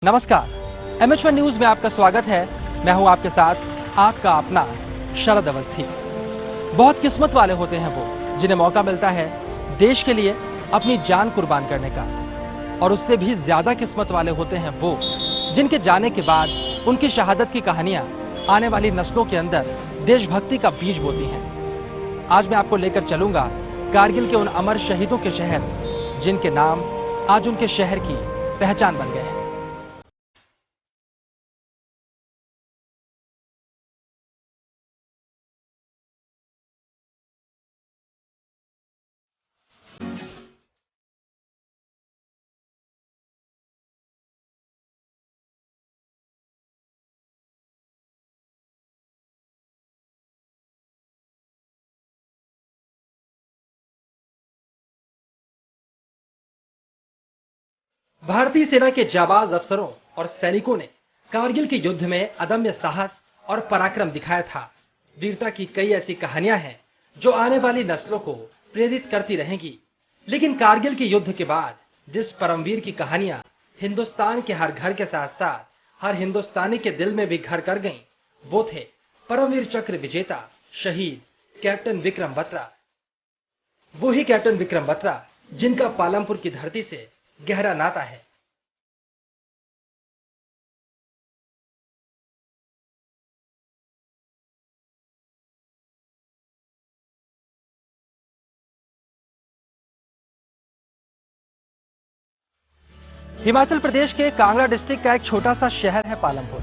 नमस्कार, MH1 news में आपका स्वागत है। मैं हूं आपके साथ आपका अपना शरद अवस्थी। बहुत किस्मत वाले होते हैं वो जिन्हें मौका मिलता है देश के लिए अपनी जान कुर्बान करने का, और उससे भी ज्यादा किस्मत वाले होते हैं वो जिनके जाने के बाद उनकी शहादत की कहानियां आने वाली नस्लों के अंदर देशभक्ति का बीज बोती हैं। आज मैं आपको लेकर चलूंगा कारगिल के उन अमर शहीदों के शहर जिनके नाम आज उनके शहर की पहचान बन गए हैं। भारतीय सेना के जाबाज अफसरों और सैनिकों ने कारगिल के युद्ध में अदम्य साहस और पराक्रम दिखाया था। वीरता की कई ऐसी कहानियां हैं जो आने वाली नस्लों को प्रेरित करती रहेंगी। लेकिन कारगिल के युद्ध के बाद जिस परमवीर की कहानियां हिंदुस्तान के हर घर के साथ साथ हर हिंदुस्तानी के दिल में भी घर कर गईं, वो थे परमवीर चक्र विजेता शहीद कैप्टन विक्रम बत्रा। वो ही कैप्टन विक्रम बत्रा जिनका पालमपुर की धरती से गहरा नाता है। हिमाचल प्रदेश के कांगड़ा डिस्ट्रिक्ट का एक छोटा सा शहर है पालमपुर।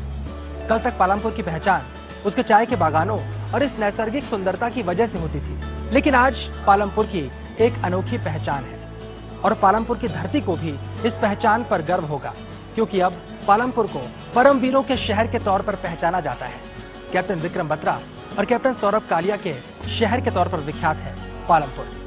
कल तक पालमपुर की पहचान उसके चाय के बागानों और इस नैसर्गिक सुंदरता की वजह से होती थी, लेकिन आज पालमपुर की एक अनोखी पहचान है और पालमपुर की धरती को भी इस पहचान पर गर्व होगा, क्योंकि अब पालमपुर को परमवीरों के शहर के तौर पर पहचाना जाता है। कैप्टन विक्रम बत्रा और कैप्टन सौरभ कालिया के शहर के तौर पर विख्यात है पालमपुर।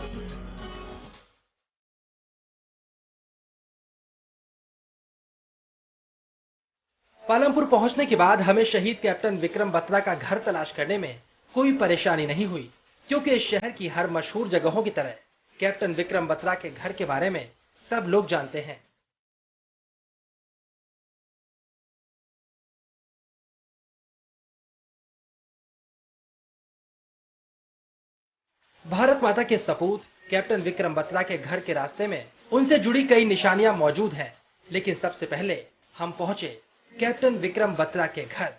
पालमपुर पहुंचने के बाद हमें शहीद कैप्टन विक्रम बत्रा का घर तलाश करने में कोई परेशानी नहीं हुई, क्योंकि इस शहर की हर मशहूर जगहों की तरह कैप्टन विक्रम बत्रा के घर के बारे में सब लोग जानते हैं। भारत माता के सपूत कैप्टन विक्रम बत्रा के घर के रास्ते में उनसे जुड़ी कई निशानियां मौजूद हैं, लेकिन सबसे पहले हम पहुंचे कैप्टन विक्रम बत्रा के घर।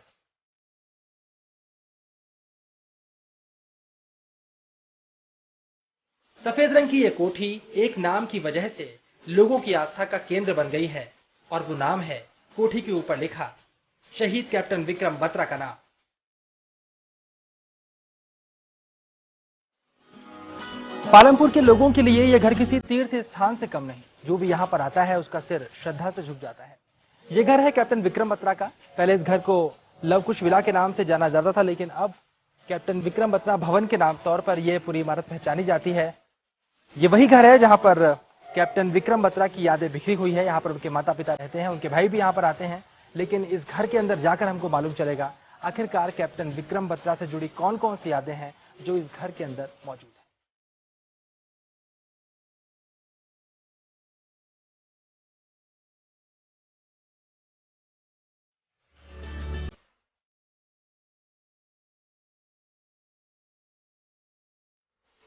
सफेद रंग की ये कोठी एक नाम की वजह से लोगों की आस्था का केंद्र बन गई है, और वो नाम है कोठी के ऊपर लिखा शहीद कैप्टन विक्रम बत्रा का नाम। पालमपुर के लोगों के लिए यह घर किसी तीर्थ स्थान से कम नहीं। जो भी यहाँ पर आता है उसका सिर श्रद्धा से झुक जाता है। ये घर है कैप्टन विक्रम बत्रा का। पहले इस घर को लवकुश विला के नाम से जाना जाता था, लेकिन अब कैप्टन विक्रम बत्रा भवन के नाम तौर पर यह पूरी इमारत पहचानी जाती है। ये वही घर है जहां पर कैप्टन विक्रम बत्रा की यादें बिखरी हुई है। यहाँ पर उनके माता पिता रहते हैं, उनके भाई भी यहाँ पर आते हैं, लेकिन इस घर के अंदर जाकर हमको मालूम चलेगा आखिरकार कैप्टन विक्रम बत्रा से जुड़ी कौन कौन सी यादें हैं जो इस घर के अंदर मौजूद है।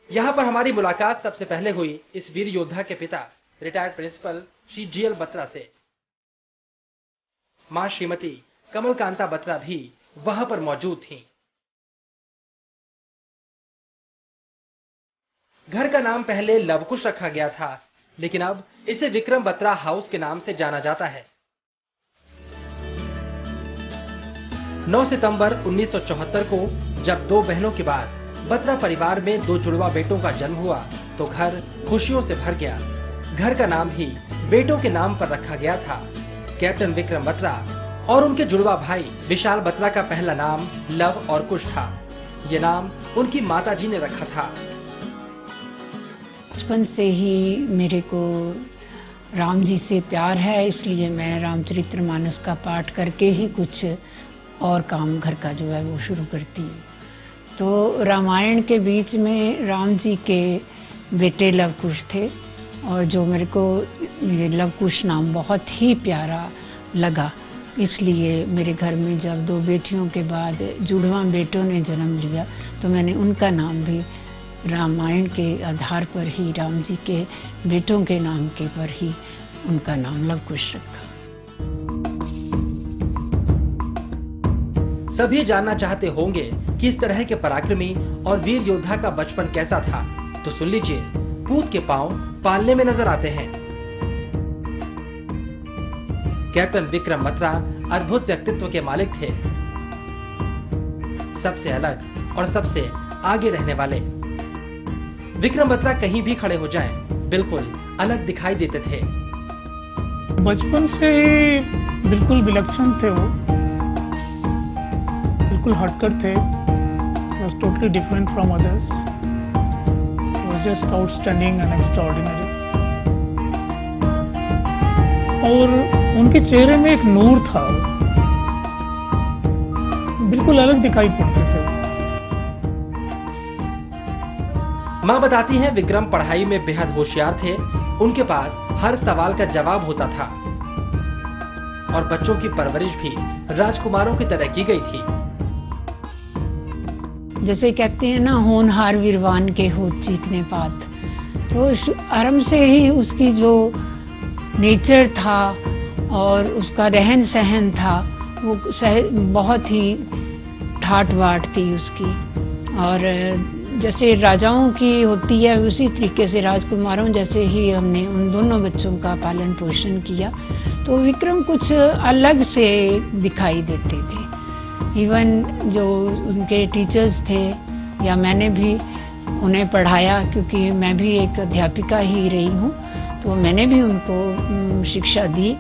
यहाँ पर हमारी मुलाकात सबसे पहले हुई इस वीर योद्धा के पिता retired principal Shri GL Batra से। मां श्रीमती कमलकांता बत्रा भी वहां पर मौजूद थीं। घर का नाम पहले लवकुश रखा गया था, लेकिन अब इसे विक्रम बत्रा हाउस के नाम से जाना जाता है। 9 सितंबर 1974 को जब दो बहनों के बाद बत्रा परिवार में दो जुड़वा बेटों का जन्म हुआ तो घर खुशियों से भर गया। घर का नाम ही बेटों के नाम पर रखा गया था। कैप्टन विक्रम बत्रा और उनके जुड़वा भाई विशाल बत्रा का पहला नाम लव और कुश था। ये नाम उनकी माताजी ने रखा था। बचपन से ही मेरे को राम जी से प्यार है, इसलिए मैं रामचरितमानस का पाठ करके ही कुछ और काम घर का जो है वो शुरू करती हूँ। तो रामायण के बीच में राम जी के बेटे लवकुश थे, और जो मेरे को लवकुश नाम बहुत ही प्यारा लगा। इसलिए मेरे घर में जब 2 बेटियों के बाद जुड़वा बेटों ने जन्म लिया तो मैंने उनका नाम भी रामायण के आधार पर ही, राम जी के बेटों के नाम के पर ही उनका नाम लवकुश रखा। सभी जानना चाहते होंगे कि इस तरह के पराक्रमी और वीर योद्धा का बचपन कैसा था, तो सुन लीजिए। पूत के पांव पालने में नजर आते हैं। कैप्टन विक्रम बत्रा अद्भुत व्यक्तित्व के मालिक थे, सबसे अलग और सबसे आगे रहने वाले। विक्रम बत्रा कहीं भी खड़े हो जाएं, बिल्कुल अलग दिखाई देते थे। बचपन से बिल्कुल विलक्षण थे वो, बिल्कुल हटकर थे। was totally different from others. was just outstanding and extraordinary. और उनके चेहरे में एक नूर था, बिल्कुल अलग दिखाई पड़ते थे। मां बताती हैं विक्रम पढ़ाई में बेहद होशियार थे। उनके पास हर सवाल का जवाब होता था और बच्चों की परवरिश भी राजकुमारों की तरह की गई थी। जैसे कहते हैं ना, होनहार वीरवान के होत चीकने पात, तो आरंभ से ही उसकी जो नेचर था और उसका रहन सहन था वो बहुत ही ठाट बाट थी उसकी। और जैसे राजाओं की होती है उसी तरीके से राजकुमारों जैसे ही हमने उन दोनों बच्चों का पालन पोषण किया, तो विक्रम कुछ अलग से दिखाई देते थे। इवन जो उनके टीचर्स थे या मैंने भी उन्हें पढ़ाया, क्योंकि मैं भी एक अध्यापिका ही रही हूँ, तो मैंने भी उनको शिक्षा दी।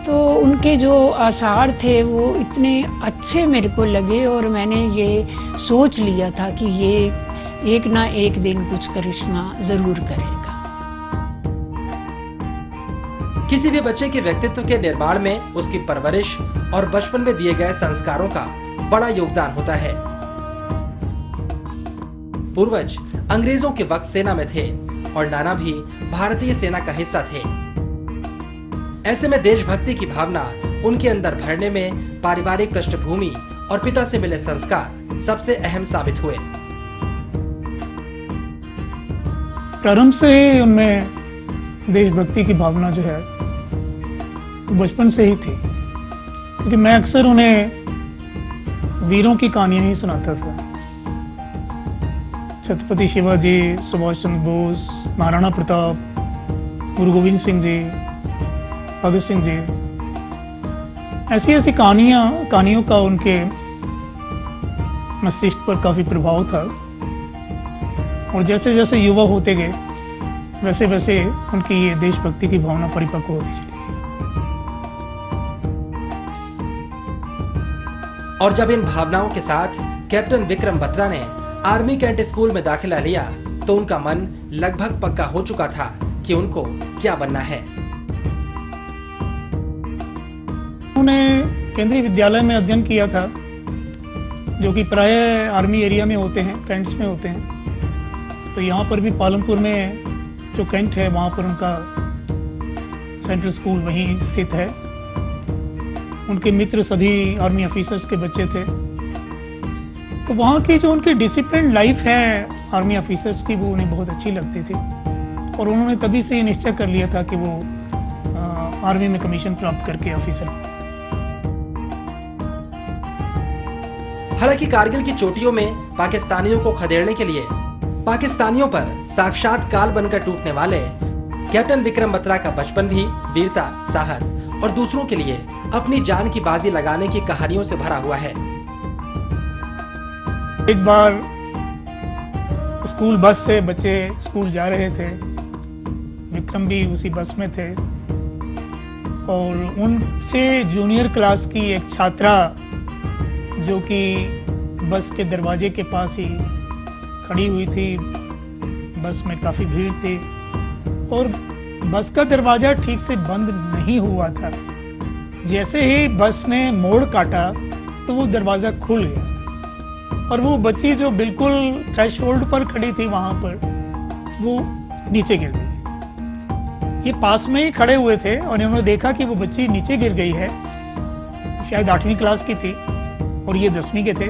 तो उनके जो आसार थे वो इतने अच्छे मेरे को लगे और मैंने ये सोच लिया था कि ये एक ना एक दिन कुछ करिश्मा जरूर करेगा। किसी भी बच्चे के व्यक्तित्व के निर्माण में उसकी परवरिश और बचपन में दिए गए संस्कारों का बड़ा योगदान होता है। पूर्वज अंग्रेजों के वक्त सेना में थे और नाना भी भारतीय सेना का हिस्सा थे। ऐसे में देशभक्ति की भावना उनके अंदर भरने में पारिवारिक पृष्ठभूमि और पिता से मिले संस्कार सबसे अहम साबित हुए। प्रारंभ से ही उनमें देशभक्ति की भावना जो है बचपन से ही थी, क्योंकि मैं अक्सर उन्हें वीरों की कहानियां ही सुनाता था। छत्रपति शिवाजी, सुभाष चंद्र बोस, महाराणा प्रताप, गुरु गोविंद सिंह जी, भगत सिंह जी, ऐसी ऐसी कहानियों का उनके मस्तिष्क पर काफी प्रभाव था। और जैसे जैसे युवा होते गए वैसे वैसे उनकी ये देशभक्ति की भावना परिपक्व होती चली। और जब इन भावनाओं के साथ कैप्टन विक्रम बत्रा ने आर्मी कैंट स्कूल में दाखिला लिया तो उनका मन लगभग पक्का हो चुका था कि उनको क्या बनना है। उन्होंने केंद्रीय विद्यालय में अध्ययन किया था, जो कि प्राय आर्मी एरिया में होते हैं, कैंट्स में होते हैं। तो यहाँ पर भी पालमपुर में जो कैंट है वहाँ पर उनका सेंट्रल स्कूल वहीं स्थित है। उनके मित्र सभी आर्मी ऑफिसर्स के बच्चे थे, तो वहाँ की जो उनकी डिसिप्लिन लाइफ है आर्मी ऑफिसर्स की वो उन्हें बहुत अच्छी लगती थी। और उन्होंने तभी से ये निश्चय कर लिया था कि वो आर्मी में कमीशन प्राप्त करके ऑफिसर। हालांकि कारगिल की चोटियों में पाकिस्तानियों को खदेड़ने के लिए पाकिस्तानियों पर साक्षात काल बनकर टूटने वाले कैप्टन विक्रम बत्रा का बचपन भी वीरता, साहस और दूसरों के लिए अपनी जान की बाजी लगाने की कहानियों से भरा हुआ है। एक बार स्कूल बस से बच्चे स्कूल जा रहे थे, विक्रम भी उसी बस में थे और उनसे जूनियर क्लास की एक छात्रा जो कि बस के दरवाजे के पास ही खड़ी हुई थी, बस में काफी भीड़ थी और बस का दरवाजा ठीक से बंद नहीं हुआ था। जैसे ही बस ने मोड़ काटा तो वो दरवाजा खुल गया और वो बच्ची जो बिल्कुल थ्रेशोल्ड पर खड़ी थी वहां पर, वो नीचे गिर गई। ये पास में ही खड़े हुए थे और इन्होंने देखा कि वो बच्ची नीचे गिर गई है शायद 8वीं क्लास की थी और ये 10वीं के थे।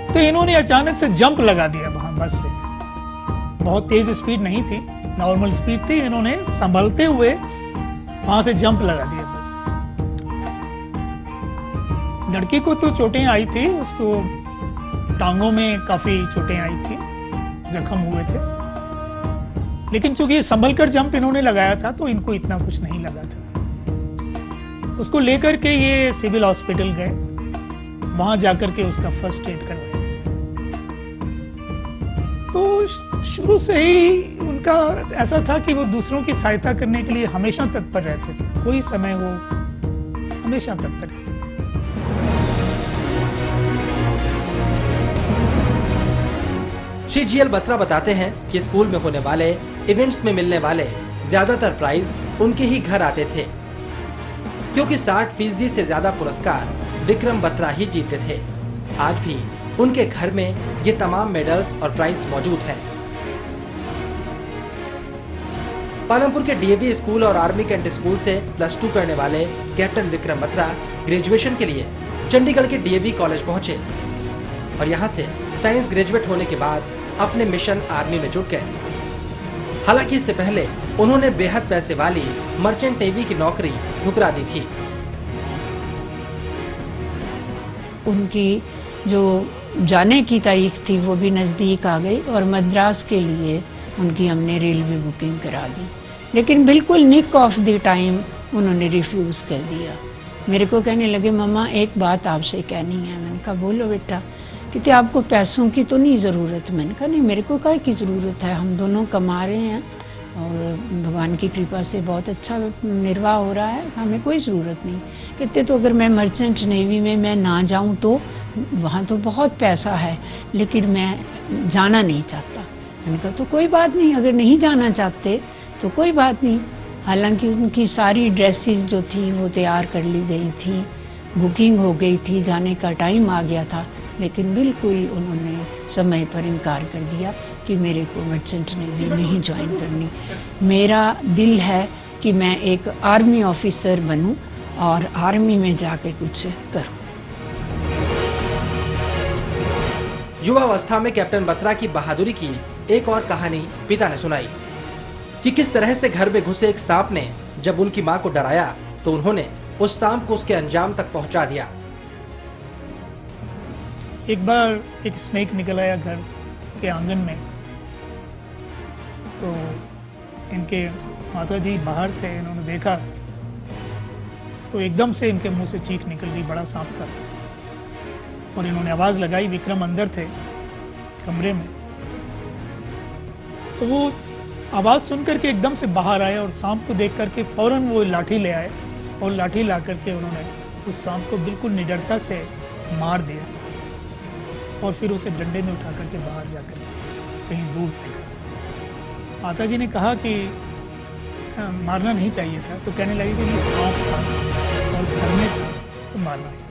तो इन्होंने अचानक से जंप लगा दिया वहां बस से। बहुत तेज स्पीड नहीं थी, नॉर्मल स्पीड थी। इन्होंने संभलते हुए वहां से जंप लगा दिया बस। लड़की को तो चोटें आई थी, उसको टांगों में काफी चोटें आई थी, जख्म हुए थे। लेकिन चूंकि संभलकर जंप इन्होंने लगाया था तो इनको इतना कुछ नहीं लगा था। उसको लेकर के ये सिविल हॉस्पिटल गए, वहां जाकर के उसका फर्स्ट एड करवाया। तो शुरू से ही उनका ऐसा था कि वो दूसरों की सहायता करने के लिए हमेशा तत्पर रहते थे। कोई समय हो हमेशा तत्पर रहते थे। श्री जीएल बत्रा बताते हैं कि स्कूल में होने वाले इवेंट्स में मिलने वाले ज्यादातर प्राइज उनके ही घर आते थे, क्योंकि 60% से ज्यादा पुरस्कार विक्रम बत्रा ही जीतते थे। आज भी उनके घर में ये तमाम मेडल्स और प्राइज मौजूद हैं। पालमपुर के डीएवी स्कूल और आर्मी कैंट स्कूल से +2 करने वाले कैप्टन विक्रम बत्रा ग्रेजुएशन के लिए चंडीगढ़ के डीएवी कॉलेज पहुंचे और यहां से साइंस ग्रेजुएट होने के बाद अपने मिशन आर्मी में जुट गए। हालांकि इससे पहले उन्होंने बेहद पैसे वाली मर्चेंट नेवी की नौकरी ठुकरा दी थी। उनकी जो जाने की तारीख थी वो भी नजदीक आ गई और मद्रास के लिए उनकी हमने रेलवे बुकिंग करा दी। लेकिन बिल्कुल निक ऑफ द टाइम उन्होंने रिफ्यूज कर दिया। मेरे को कहने लगे, मम्मा एक बात आपसे कहनी है। मैंने कहा बोलो बेटा। कहते आपको पैसों की तो नहीं जरूरत। मैंने कहा नहीं, मेरे को काहे की जरूरत है, हम दोनों कमा रहे हैं और भगवान की कृपा से बहुत अच्छा निर्वाह हो रहा है, हमें कोई जरूरत नहीं। कहते तो अगर मैं मर्चेंट नेवी में मैं ना जाऊं तो वहां तो बहुत पैसा है, लेकिन मैं जाना नहीं चाहता। मैंने कहा तो कोई बात नहीं, अगर नहीं जाना चाहते तो कोई बात नहीं। हालांकि उनकी सारी ड्रेसेस जो थी वो तैयार कर ली गई थी, बुकिंग हो गई थी, जाने का टाइम आ गया था, लेकिन बिल्कुल उन्होंने समय पर इनकार कर दिया कि मेरे को मर्चेंट नेवी नहीं ज्वाइन करनी। मेरा दिल है कि मैं एक आर्मी ऑफिसर बनूं और आर्मी में जाके कुछ करूं। युवावस्था में कैप्टन बत्रा की बहादुरी की एक और कहानी पिता ने सुनाई कि किस तरह से घर में घुसे एक सांप ने जब उनकी मां को डराया तो उन्होंने उस सांप को उसके अंजाम तक पहुंचा दिया। एक बार एक स्नेक निकल आया घर के आंगन में, तो इनके माताजी बाहर थे, इन्होंने देखा तो एकदम से इनके मुंह से चीख निकल गई, बड़ा सांप था। और इन्होंने आवाज लगाई, विक्रम अंदर थे कमरे में, तो वो आवाज सुनकर के एकदम से बाहर आए और सांप को देख करके फौरन वो लाठी ले आए और लाठी ला करके उन्होंने उस सांप को बिल्कुल निडरता से मार दिया और फिर उसे डंडे में उठा करके बाहर जाकर कहीं दूर फेंका। माताजी ने कहा कि मारना नहीं चाहिए था, तो कहने लगे कि ये सांप था और घर में था तो मारना है।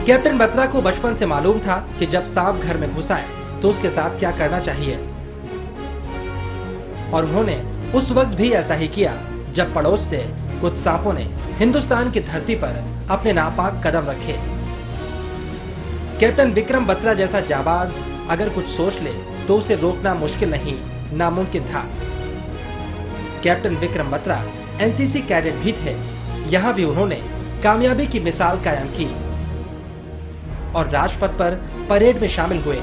कैप्टन बत्रा को बचपन से मालूम था कि जब सांप घर में घुसा है तो उसके साथ क्या करना चाहिए, और उन्होंने उस वक्त भी ऐसा ही किया जब पड़ोस से कुछ सांपों ने हिंदुस्तान की धरती पर अपने नापाक कदम रखे। कैप्टन विक्रम बत्रा जैसा जाबाज अगर कुछ सोच ले तो उसे रोकना मुश्किल नहीं, नामुमकिन था। Captain Vikram Batra NCC cadet भी थे। यहां भी उन्होंने कामयाबी की मिसाल कायम की और राजपथ पर परेड में शामिल हुए।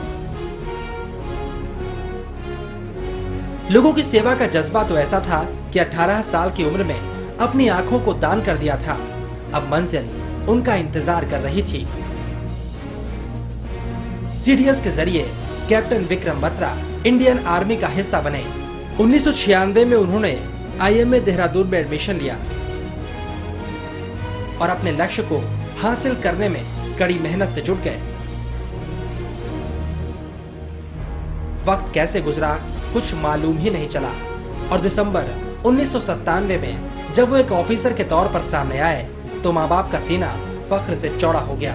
लोगों की सेवा का जज्बा तो ऐसा था कि 18 साल की उम्र में अपनी आंखों को दान कर दिया था। अब मंजिल उनका इंतजार कर रही थी। जीडीएस के जरिए captain Vikram Batra Indian army का हिस्सा बने। 1996 में उन्होंने आईएमए देहरादून में एडमिशन लिया और अपने लक्ष्य को हासिल करने में कड़ी मेहनत से जुट गए। वक्त कैसे गुजरा कुछ मालूम ही नहीं चला और दिसंबर 1997 में जब वो एक ऑफिसर के तौर पर सामने आए तो माँ बाप का सीना फख्र से चौड़ा हो गया।